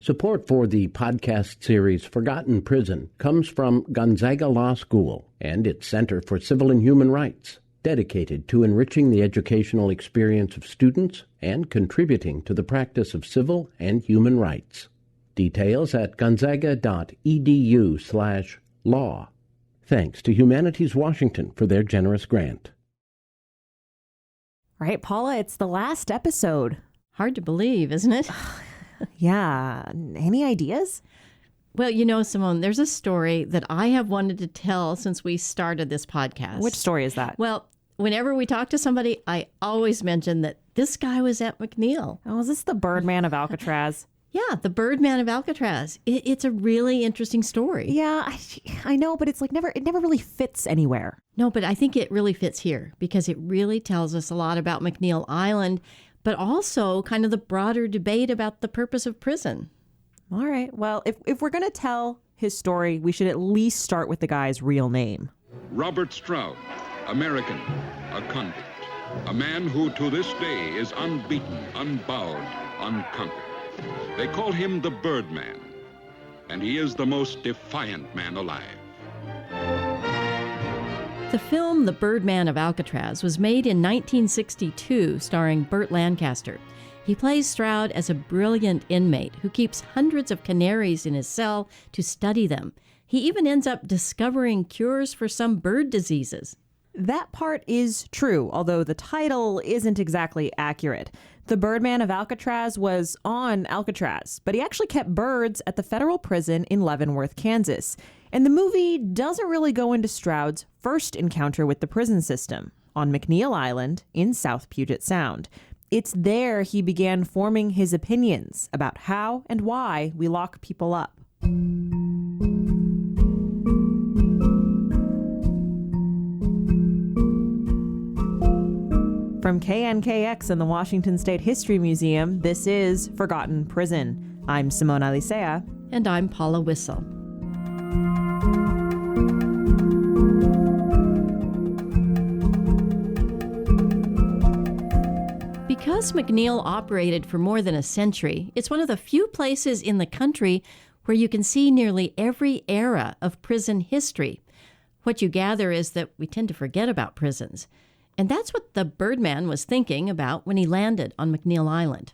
Support for the podcast series Forgotten Prison comes from Gonzaga Law School and its Center for Civil and Human Rights, dedicated to enriching the educational experience of students and contributing to the practice of civil and human rights. Details at gonzaga.edu/law. Thanks to Humanities Washington for their generous grant. All right, Paula, it's the last episode. Hard to believe, isn't it? Yeah. Any ideas? Well, Simone, there's a story that I have wanted to tell since we started this podcast. Which story is that? Well, whenever we talk to somebody, I always mention that this guy was at McNeil. Oh, is this the Birdman of Alcatraz? Yeah, the Birdman of Alcatraz. It's a really interesting story. Yeah, I know, but it's like it never really fits anywhere. No, but I think it really fits here because it really tells us a lot about McNeil Island, but also kind of the broader debate about the purpose of prison. All right. Well, if we're going to tell his story, we should at least start with the guy's real name. Robert Stroud, American, a convict. A man who to this day is unbeaten, unbowed, unconquered. They call him the Birdman, and he is the most defiant man alive. The film The Birdman of Alcatraz was made in 1962, starring Burt Lancaster. He plays Stroud as a brilliant inmate who keeps hundreds of canaries in his cell to study them. He even ends up discovering cures for some bird diseases. That part is true, although the title isn't exactly accurate. The Birdman of Alcatraz was on Alcatraz, but he actually kept birds at the federal prison in Leavenworth, Kansas. And the movie doesn't really go into Stroud's first encounter with the prison system, on McNeil Island in South Puget Sound. It's there he began forming his opinions about how and why we lock people up. From KNKX and the Washington State History Museum, this is Forgotten Prison. I'm Simone Alicea. And I'm Paula Wissel. Because McNeil operated for more than a century, it's one of the few places in the country where you can see nearly every era of prison history. What you gather is that we tend to forget about prisons. And that's what the Birdman was thinking about when he landed on McNeil Island.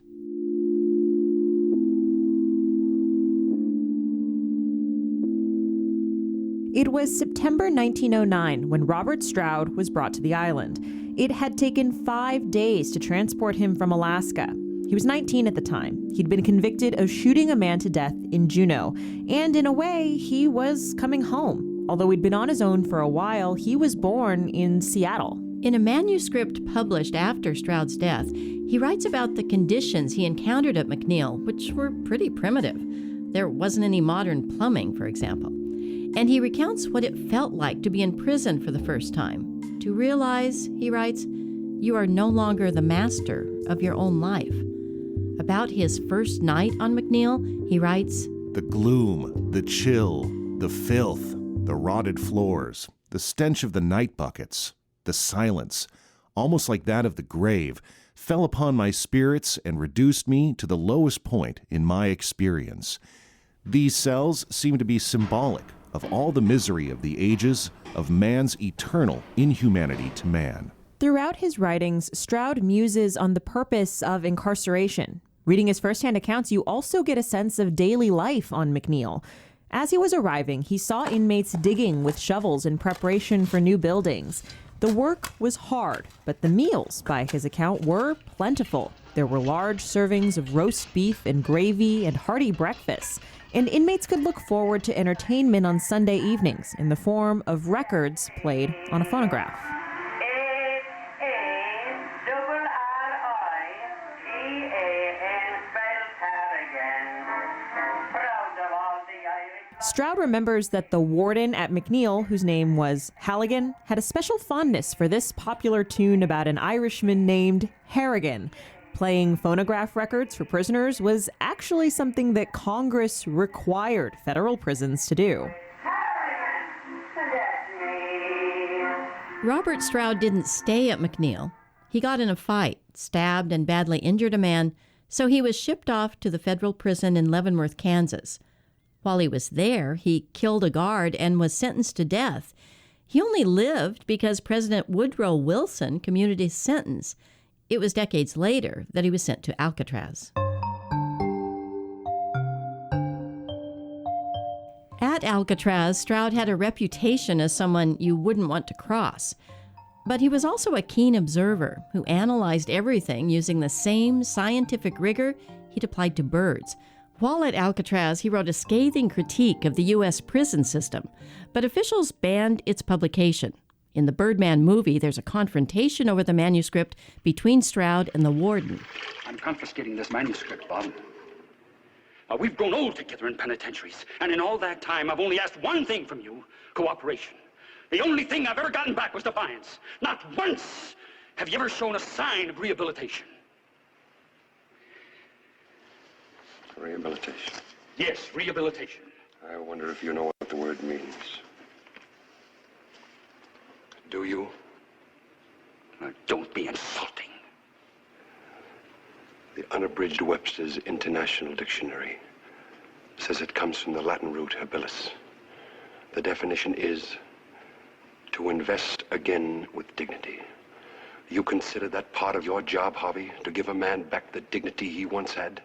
It was September 1909 when Robert Stroud was brought to the island. It had taken 5 days to transport him from Alaska. He was 19 at the time. He'd been convicted of shooting a man to death in Juneau. And in a way, he was coming home. Although he'd been on his own for a while, he was born in Seattle. In a manuscript published after Stroud's death, he writes about the conditions he encountered at McNeil, which were pretty primitive. There wasn't any modern plumbing, for example. And he recounts what it felt like to be in prison for the first time. To realize, he writes, you are no longer the master of your own life. About his first night on McNeil, he writes, the gloom, the chill, the filth, the rotted floors, the stench of the night buckets, the silence, almost like that of the grave, fell upon my spirits and reduced me to the lowest point in my experience. These cells seem to be symbolic of all the misery of the ages, of man's eternal inhumanity to man. Throughout his writings, Stroud muses on the purpose of incarceration. Reading his firsthand accounts, you also get a sense of daily life on McNeil. As he was arriving, he saw inmates digging with shovels in preparation for new buildings. The work was hard, but the meals, by his account, were plentiful. There were large servings of roast beef and gravy and hearty breakfasts, and inmates could look forward to entertainment on Sunday evenings in the form of records played on a phonograph. Stroud remembers that the warden at McNeil, whose name was Halligan, had a special fondness for this popular tune about an Irishman named Harrigan. Playing phonograph records for prisoners was actually something that Congress required federal prisons to do. Robert Stroud didn't stay at McNeil. He got in a fight, stabbed and badly injured a man, So he was shipped off to the federal prison in Leavenworth, Kansas. While he was there, he killed a guard and was sentenced to death. He only lived because President Woodrow Wilson commuted his sentence. It was decades later that he was sent to Alcatraz. At Alcatraz, Stroud had a reputation as someone you wouldn't want to cross. But he was also a keen observer who analyzed everything using the same scientific rigor he'd applied to birds. While at Alcatraz, he wrote a scathing critique of the U.S. prison system, but officials banned its publication. In the Birdman movie, there's a confrontation over the manuscript between Stroud and the warden. I'm confiscating this manuscript, Bob. We've grown old together in penitentiaries, and in all that time, I've only asked one thing from you: cooperation. The only thing I've ever gotten back was defiance. Not once have you ever shown a sign of rehabilitation. Rehabilitation? Yes, rehabilitation. I wonder if you know what the word means. Do you? Now, don't be insulting. The unabridged Webster's International Dictionary says it comes from the Latin root habilis. The definition is to invest again with dignity. You consider that part of your job, Harvey, to give a man back the dignity he once had?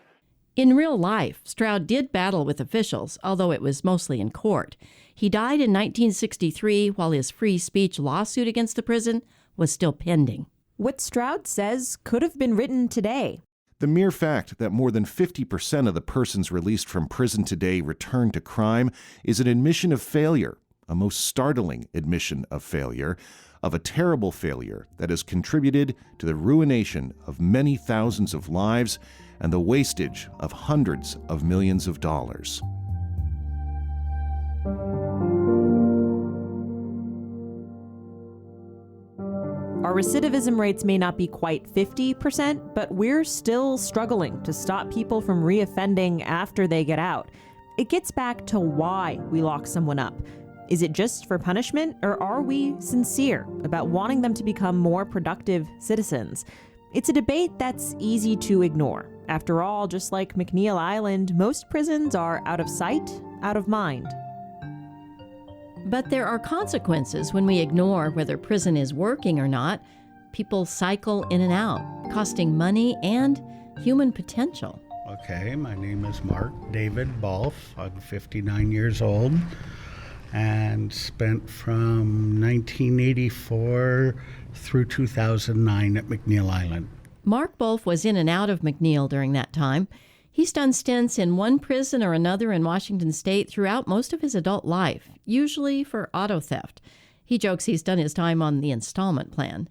In real life, Stroud did battle with officials, although it was mostly in court. He died in 1963 while his free speech lawsuit against the prison was still pending. What Stroud says could have been written today. The mere fact that more than 50% of the persons released from prison today return to crime is an admission of failure, a most startling admission of failure, of a terrible failure that has contributed to the ruination of many thousands of lives and the wastage of hundreds of millions of dollars. Our recidivism rates may not be quite 50%, but we're still struggling to stop people from reoffending after they get out. It gets back to why we lock someone up. Is it just for punishment, or are we sincere about wanting them to become more productive citizens? It's a debate that's easy to ignore. After all, just like McNeil Island, most prisons are out of sight, out of mind. But there are consequences when we ignore whether prison is working or not. People cycle in and out, costing money and human potential. Okay, my name is Mark David Balf. I'm 59 years old and spent from 1984 through 2009 at McNeil Island. Mark Balf was in and out of McNeil during that time. He's done stints in one prison or another in Washington state throughout most of his adult life, usually for auto theft. He jokes he's done his time on the installment plan.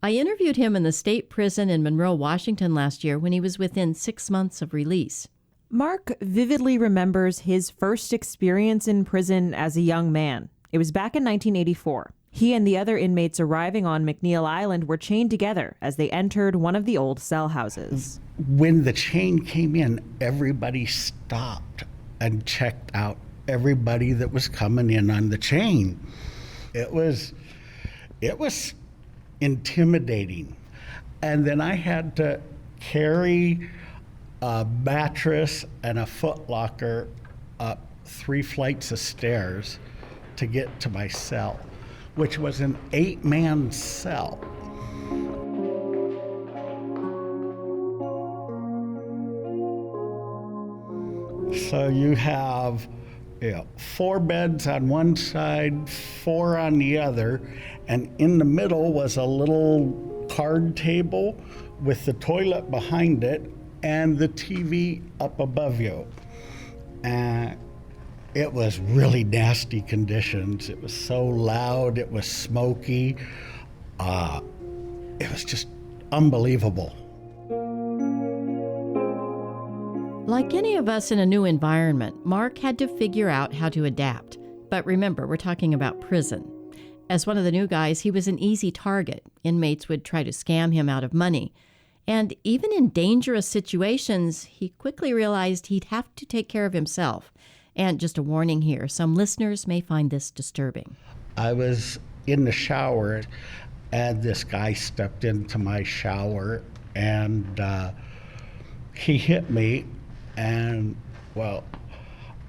I interviewed him in the state prison in Monroe, Washington last year when he was within 6 months of release. Mark vividly remembers his first experience in prison as a young man. It was back in 1984. He and the other inmates arriving on McNeil Island were chained together as they entered one of the old cell houses. When the chain came in, everybody stopped and checked out everybody that was coming in on the chain. It was intimidating. And then I had to carry a mattress and a footlocker up 3 flights of stairs to get to my cell, which was an 8-man cell. So you have 4 beds on one side, 4 on the other, and in the middle was a little card table with the toilet behind it and the TV up above you. And it was really nasty conditions. It was so loud, it was smoky. It was just unbelievable. Like any of us in a new environment, Mark had to figure out how to adapt. But remember, we're talking about prison. As one of the new guys, he was an easy target. Inmates would try to scam him out of money. And even in dangerous situations, he quickly realized he'd have to take care of himself. And just a warning here, some listeners may find this disturbing. I was in the shower, and this guy stepped into my shower, and he hit me, and, well,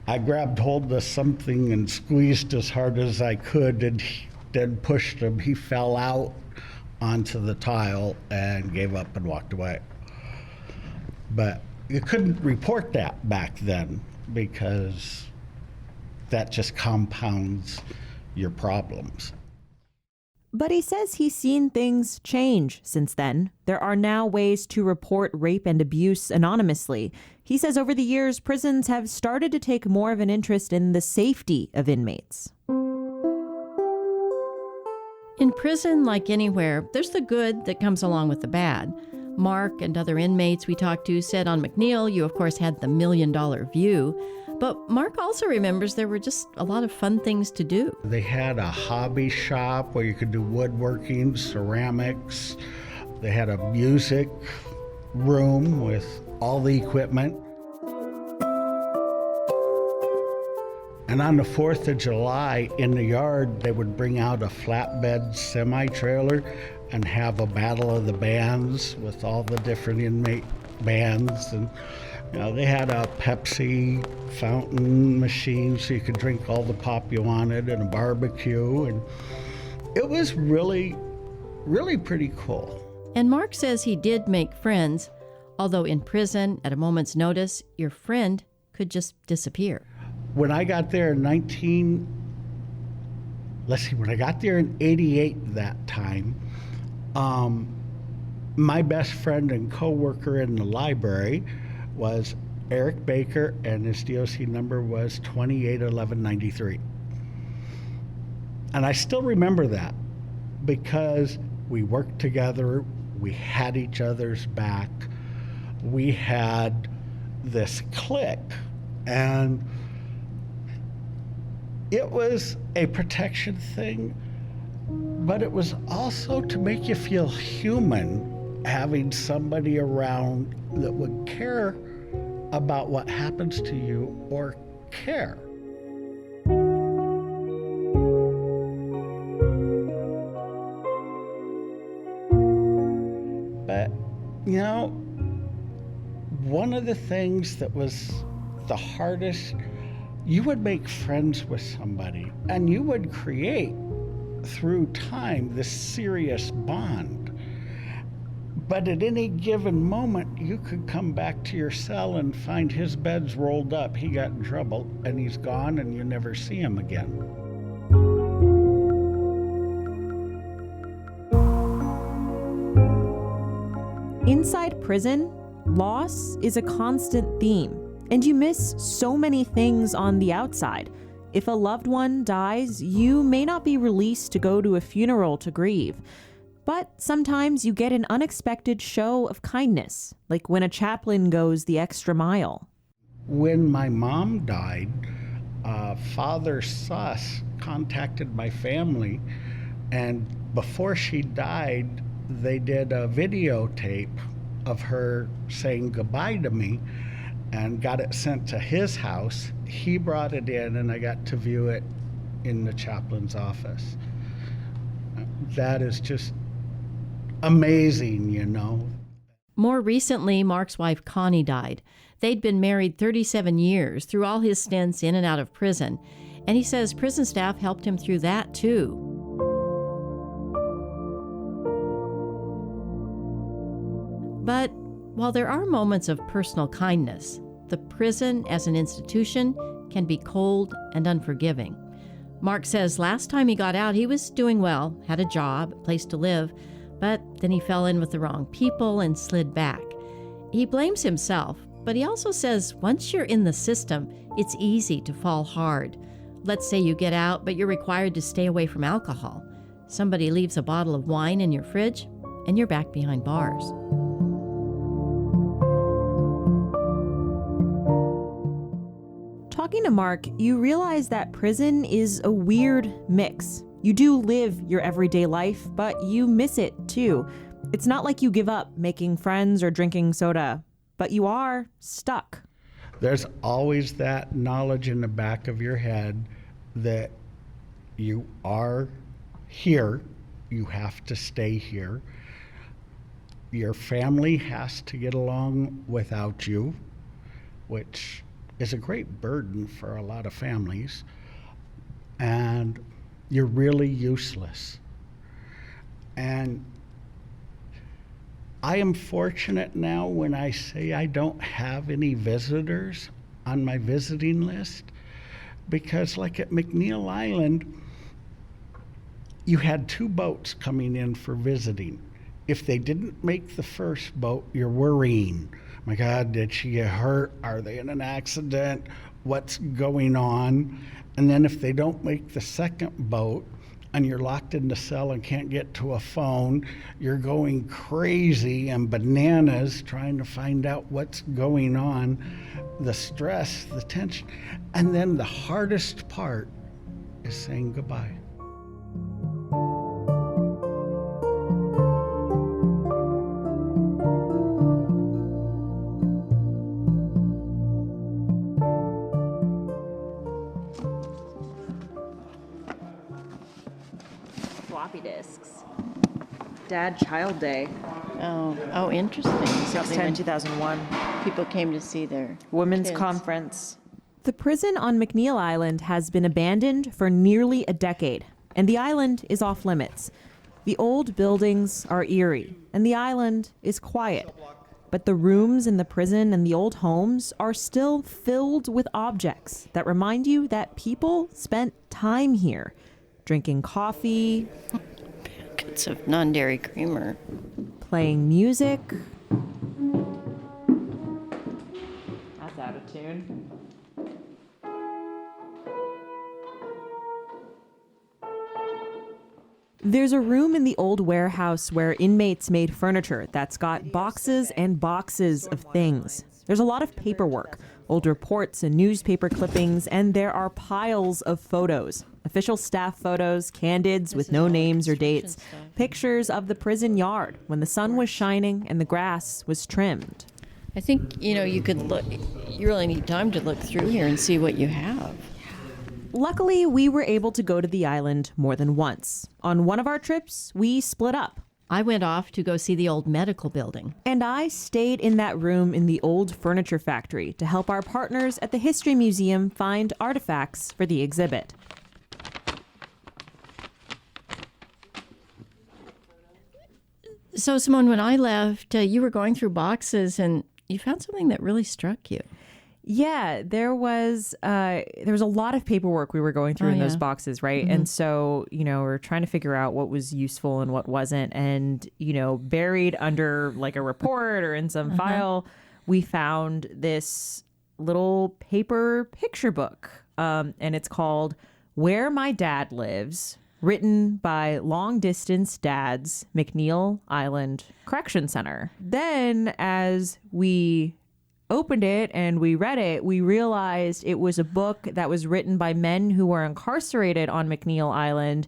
I grabbed hold of something and squeezed as hard as I could and then pushed him. He fell out onto the tile and gave up and walked away. But you couldn't report that back then because that just compounds your problems. But he says he's seen things change since then. There are now ways to report rape and abuse anonymously. He says over the years, prisons have started to take more of an interest in the safety of inmates. In prison, like anywhere, there's the good that comes along with the bad. Mark and other inmates we talked to said on McNeil, you of course had the $1 million view. But Mark also remembers there were just a lot of fun things to do. They had a hobby shop where you could do woodworking, ceramics. They had a music room with all the equipment. And on the 4th of July, in the yard, they would bring out a flatbed semi-trailer and have a battle of the bands with all the different inmate bands. And they had a Pepsi fountain machine so you could drink all the pop you wanted, and a barbecue. And it was really, really pretty cool. And Mark says he did make friends, although in prison, at a moment's notice, your friend could just disappear. When I got there in when I got there in 88 that time, my best friend and co-worker in the library was Eric Baker, and his DOC number was 281193. And I still remember that because we worked together, we had each other's back, we had this clique, and it was a protection thing, but it was also to make you feel human, having somebody around that would care about what happens to you or care. But, one of the things that was the hardest, you would make friends with somebody and you would create through time this serious bond. But at any given moment, you could come back to your cell and find his bed's rolled up. He got in trouble and he's gone and you never see him again. Inside prison, loss is a constant theme, and you miss so many things on the outside. If a loved one dies, you may not be released to go to a funeral to grieve. But sometimes you get an unexpected show of kindness, like when a chaplain goes the extra mile. When my mom died, Father Suss contacted my family, and before she died, they did a videotape of her saying goodbye to me and got it sent to his house. He brought it in and I got to view it in the chaplain's office. That is just amazing, More recently, Mark's wife Connie died. They'd been married 37 years through all his stints in and out of prison. And he says prison staff helped him through that too. But while there are moments of personal kindness, the prison as an institution can be cold and unforgiving. Mark says last time he got out, he was doing well, had a job, a place to live, but then he fell in with the wrong people and slid back. He blames himself, but he also says once you're in the system, it's easy to fall hard. Let's say you get out, but you're required to stay away from alcohol. Somebody leaves a bottle of wine in your fridge, and you're back behind bars. Talking to Mark, you realize that prison is a weird mix. You do live your everyday life, but you miss it too. It's not like you give up making friends or drinking soda, but you are stuck. There's always that knowledge in the back of your head that you are here, you have to stay here. Your family has to get along without you, which is a great burden for a lot of families. And you're really useless. And I am fortunate now when I say I don't have any visitors on my visiting list, because like at McNeil Island, you had 2 boats coming in for visiting. If they didn't make the first boat, you're worrying. My God, did she get hurt? Are they in an accident? What's going on? And then if they don't make the second boat and you're locked in the cell and can't get to a phone, you're going crazy and bananas trying to find out what's going on, the stress, the tension. And then the hardest part is saying goodbye. Floppy disks. Dad-Child Day. Oh, interesting. 6/10, 2001. People came to see their Women's kids. Conference. The prison on McNeil Island has been abandoned for nearly a decade, and the island is off limits. The old buildings are eerie, and the island is quiet. But the rooms in the prison and the old homes are still filled with objects that remind you that people spent time here, drinking coffee, Packets of non-dairy creamer. playing music. That's out of tune. There's a room in the old warehouse where inmates made furniture that's got boxes and boxes of things. There's a lot of paperwork, old reports and newspaper clippings, and there are piles of photos. Official staff photos, candids with no names or dates, pictures of the prison yard when the sun was shining and the grass was trimmed. I think, you could look, you really need time to look through here and see what you have. Luckily, we were able to go to the island more than once. On one of our trips, we split up. I went off to go see the old medical building. And I stayed in that room in the old furniture factory to help our partners at the History Museum find artifacts for the exhibit. So, Simone, when I left, you were going through boxes and you found something that really struck you. Yeah, there was a lot of paperwork we were going through in those boxes, right? Mm-hmm. And so, we're trying to figure out what was useful and what wasn't. And, buried under like a report or in some file, we found this little paper picture book. And it's called Where My Dad Lives, written by Long Distance Dads, McNeil Island Correction Center. Then as we opened it and we read it, we realized it was a book that was written by men who were incarcerated on McNeil Island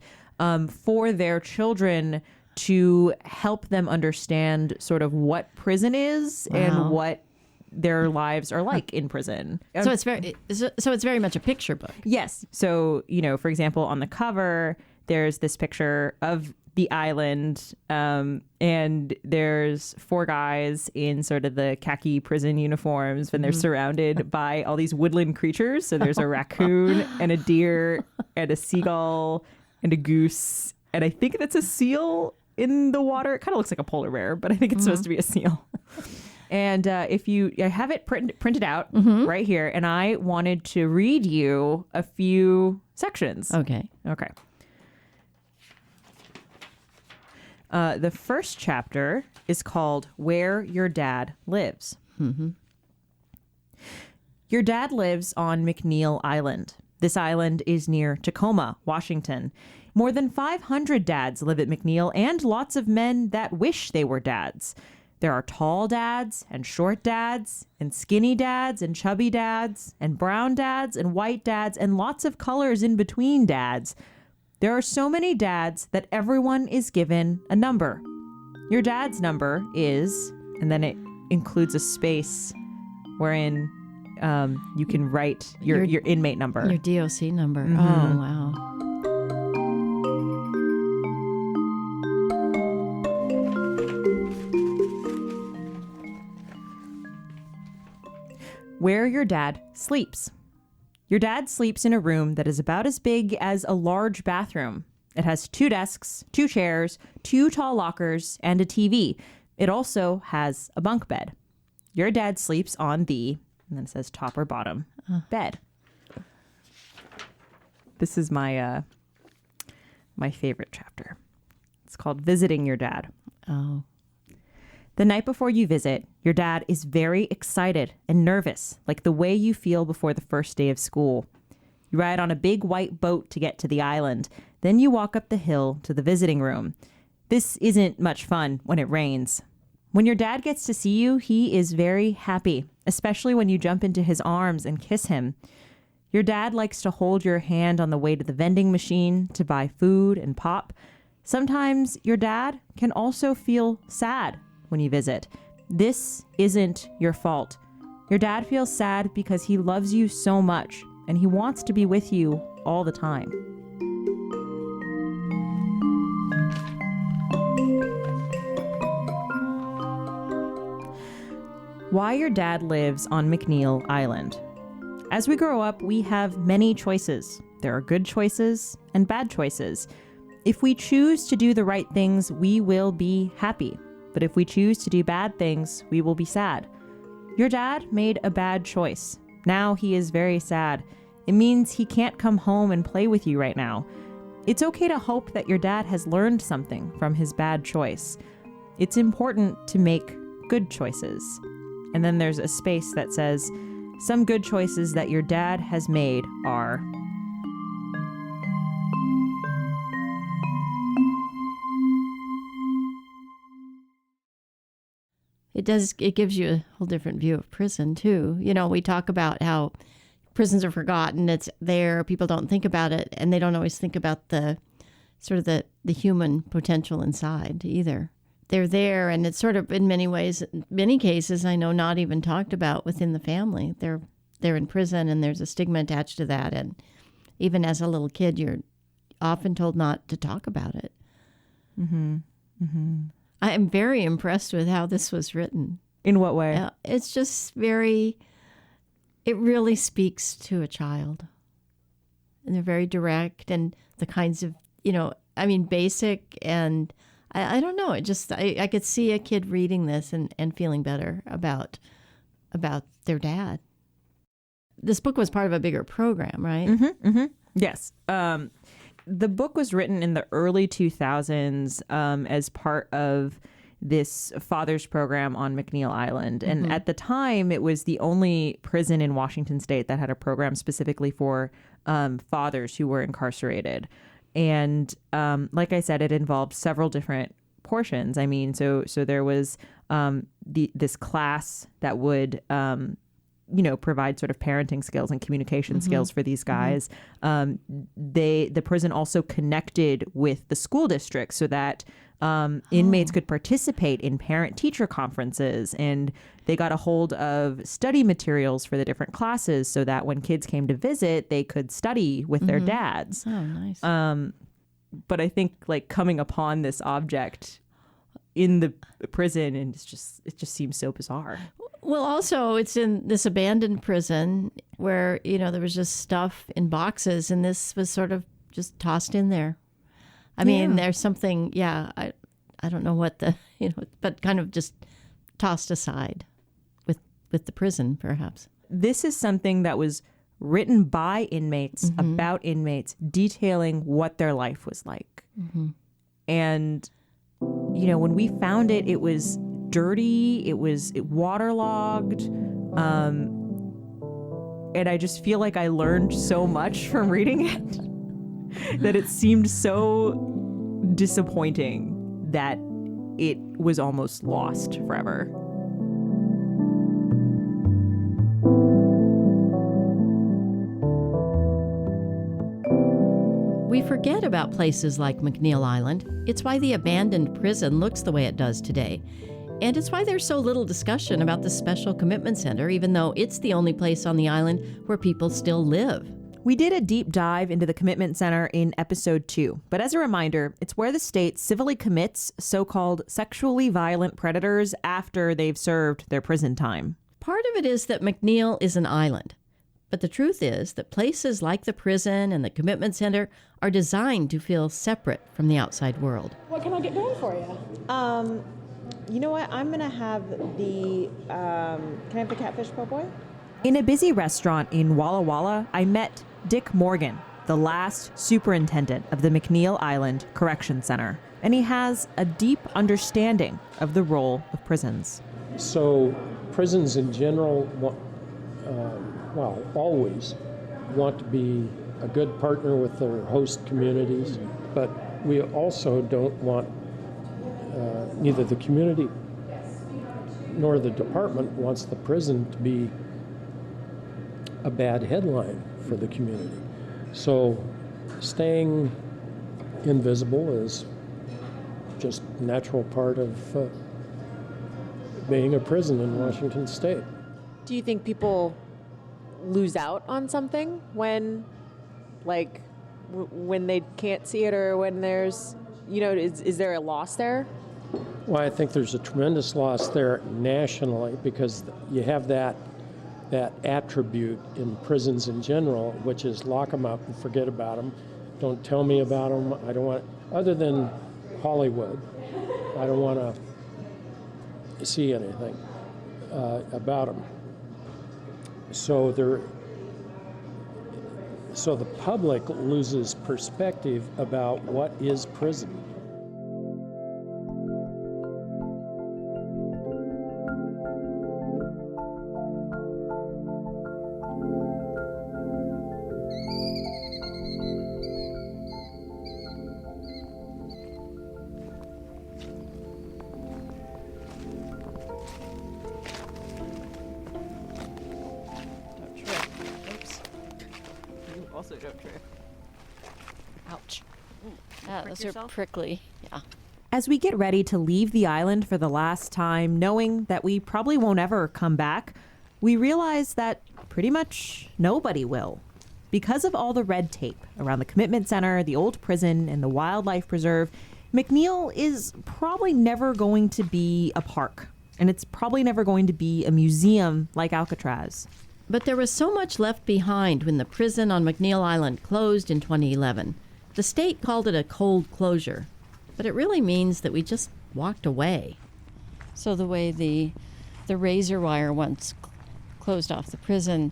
for their children to help them understand sort of what prison is and what their lives are like in prison. So it's very much a picture book. Yes. So, for example, on the cover, there's this picture of the island, and there's 4 guys in sort of the khaki prison uniforms, and they're surrounded by all these woodland creatures. So there's a raccoon and a deer and a seagull and a goose, and I think that's a seal in the water. It kind of looks like a polar bear, but I think it's supposed to be a seal. And I have it printed out right here, and I wanted to read you a few sections. Okay. The first chapter is called Where Your Dad Lives. Mm-hmm. Your dad lives on McNeil Island. This island is near Tacoma, Washington. More than 500 dads live at McNeil, and lots of men that wish they were dads. There are tall dads and short dads and skinny dads and chubby dads and brown dads and white dads and lots of colors in between dads. There are so many dads that everyone is given a number. Your dad's number is, and then it includes a space wherein you can write your inmate number. Your DOC number. Mm-hmm. Oh, wow. Where your dad sleeps. Your dad sleeps in a room that is about as big as a large bathroom. It has 2 desks, 2 chairs, 2 tall lockers, and a TV. It also has a bunk bed. Your dad sleeps on the, and then it says top or bottom, bed. This is my my favorite chapter. It's called Visiting Your Dad. Oh. The night before you visit, your dad is very excited and nervous, like the way you feel before the first day of school. You ride on a big white boat to get to the island. Then you walk up the hill to the visiting room. This isn't much fun when it rains. When your dad gets to see you, he is very happy, especially when you jump into his arms and kiss him. Your dad likes to hold your hand on the way to the vending machine to buy food and pop. Sometimes your dad can also feel sad when you visit. This isn't your fault. Your dad feels sad because he loves you so much and he wants to be with you all the time. Why your dad lives on McNeil Island. As we grow up, we have many choices. There are good choices and bad choices. If we choose to do the right things, we will be happy. But if we choose to do bad things, we will be sad. Your dad made a bad choice. Now he is very sad. It means he can't come home and play with you right now. It's okay to hope that your dad has learned something from his bad choice. It's important to make good choices. And then there's a space that says, some good choices that your dad has made are... It gives you a whole different view of prison, too. You know, we talk about how prisons are forgotten. It's there. People don't think about it. And they don't always think about the sort of the human potential inside either. They're there. And it's sort of in many ways, many cases, I know, not even talked about within the family. They're in prison and there's a stigma attached to that. And even as a little kid, you're often told not to talk about it. Mm-hmm. Mm-hmm. I am very impressed with how this was written. In what way? It's just it really speaks to a child. And they're very direct and the kinds of, basic and I don't know. I could see a kid reading this and feeling better about their dad. This book was part of a bigger program, right? Mm-hmm, mm-hmm. Yes. The book was written in the early 2000s as part of this fathers program on McNeil Island. And Mm-hmm. at the time, it was the only prison in Washington state that had a program specifically for fathers who were incarcerated. And like I said, it involved several different portions. I mean, so there was this class that would provide sort of parenting skills and communication Mm-hmm. skills for these guys. The prison also connected with the school district so that inmates could participate in parent-teacher conferences, and they got a hold of study materials for the different classes so that when kids came to visit, they could study with their dads. Oh, nice. But I think like coming upon this object in the prison, and it just seems so bizarre. Well, also, it's in this abandoned prison where, there was just stuff in boxes, and this was sort of just tossed in there. I mean, there's something, I don't know what but kind of just tossed aside with the prison, perhaps. This is something that was written by inmates about inmates, detailing what their life was like. Mm-hmm. And, when we found it, it was dirty, it was waterlogged, and I just feel like I learned so much from reading it that it seemed so disappointing that it was almost lost forever. We forget about places like McNeil Island. It's why the abandoned prison looks the way it does today. And it's why there's so little discussion about the Special Commitment Center, even though it's the only place on the island where people still live. We did a deep dive into the Commitment Center in episode 2, but as a reminder, it's where the state civilly commits so-called sexually violent predators after they've served their prison time. part of it is that McNeil is an island. But the truth is that places like the prison and the commitment center are designed to feel separate from the outside world. What can I get going for you? You know what? I'm going to have the, can I have the catfish po' boy? In a busy restaurant in Walla Walla, I met Dick Morgan, the last superintendent of the McNeil Island Correction Center. And he has a deep understanding of the role of prisons. So prisons in general, always want to be a good partner with their host communities, but we also don't want neither the community nor the department wants the prison to be a bad headline for the community. So staying invisible is just a natural part of being a prison in Washington State. Do you think people lose out on something when they can't see it, or when there's, is there a loss there? Well, I think there's a tremendous loss there nationally, because you have that attribute in prisons in general, which is lock them up and forget about them. Don't tell me about them. I don't want, other than Hollywood, I don't want to see anything about them. So the public loses perspective about what is prison. Also don't trip. Ouch. Those are prickly. Yeah. As we get ready to leave the island for the last time, knowing that we probably won't ever come back, we realize that pretty much nobody will. Because of all the red tape around the commitment center, the old prison, and the wildlife preserve, McNeil is probably never going to be a park. And it's probably never going to be a museum like Alcatraz. But there was so much left behind when the prison on McNeil Island closed in 2011. The state called it a cold closure, but it really means that we just walked away. So the way the razor wire once closed off the prison,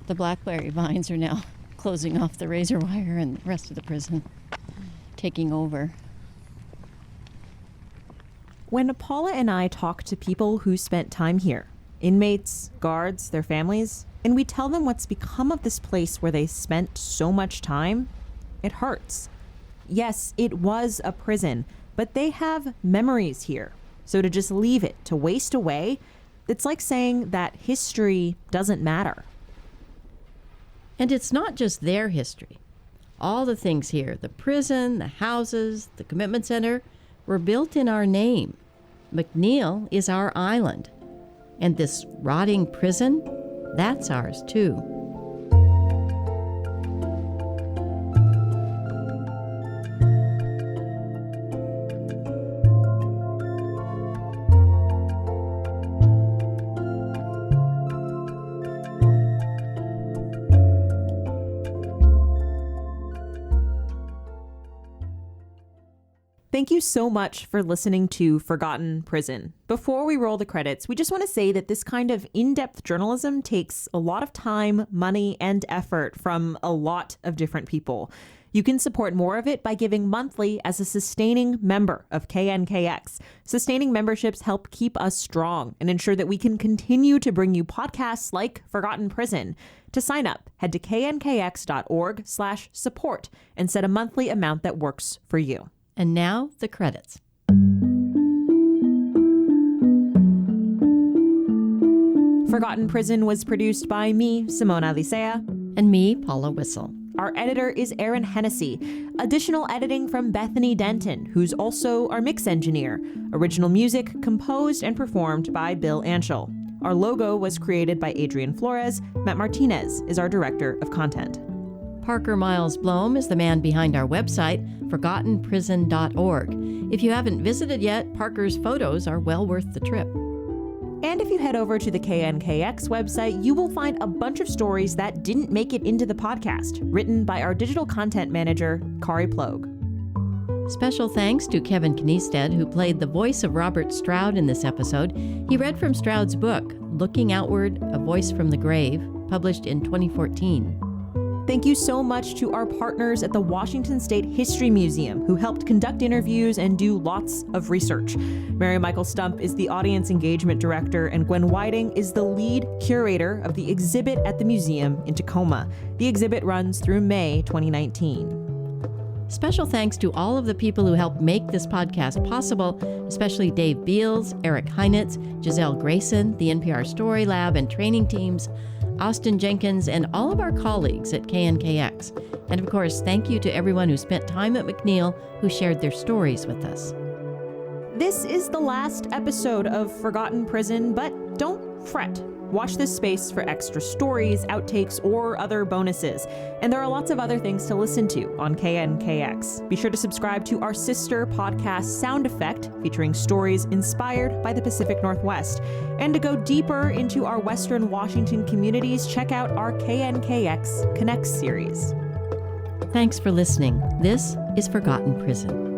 the blackberry vines are now closing off the razor wire, and the rest of the prison taking over. When Paula and I talk to people who spent time here, inmates, guards, their families, and we tell them what's become of this place where they spent so much time, it hurts. Yes, it was a prison, but they have memories here. So to just leave it, to waste away, it's like saying that history doesn't matter. And it's not just their history. All the things here, the prison, the houses, the commitment center, were built in our name. McNeil is our island. And this rotting prison, that's ours too. Thank you so much for listening to Forgotten Prison. Before we roll the credits, we just want to say that this kind of in-depth journalism takes a lot of time, money, and effort from a lot of different people. You can support more of it by giving monthly as a sustaining member of KNKX. Sustaining memberships help keep us strong and ensure that we can continue to bring you podcasts like Forgotten Prison. To sign up, head to knkx.org/support and set a monthly amount that works for you. And now, the credits. Forgotten Prison was produced by me, Simone Alicea. And me, Paula Wissel. Our editor is Aaron Hennessy. Additional editing from Bethany Denton, who's also our mix engineer. Original music composed and performed by Bill Anschel. Our logo was created by Adrian Flores. Matt Martinez is our director of content. Parker Miles Blome is the man behind our website, forgottenprison.org. If you haven't visited yet, Parker's photos are well worth the trip. And if you head over to the KNKX website, you will find a bunch of stories that didn't make it into the podcast, written by our digital content manager, Kari Ploeg. Special thanks to Kevin Kniested, who played the voice of Robert Stroud in this episode. He read from Stroud's book, Looking Outward, A Voice from the Grave, published in 2014. Thank you so much to our partners at the Washington State History Museum, who helped conduct interviews and do lots of research. Mary Michael Stump is the audience engagement director, and Gwen Whiting is the lead curator of the exhibit at the museum in Tacoma. The exhibit runs through May 2019. Special thanks to all of the people who helped make this podcast possible, especially Dave Beals, Eric Heinitz, Giselle Grayson, the NPR Story Lab and training teams, Austin Jenkins, and all of our colleagues at KNKX. And of course, thank you to everyone who spent time at McNeil who shared their stories with us. This is the last episode of Forgotten Prison, but don't fret. Watch this space for extra stories, outtakes, or other bonuses. And there are lots of other things to listen to on KNKX. Be sure to subscribe to our sister podcast, Sound Effect, featuring stories inspired by the Pacific Northwest. And to go deeper into our Western Washington communities, check out our KNKX Connects series. Thanks for listening. This is Forgotten Prison.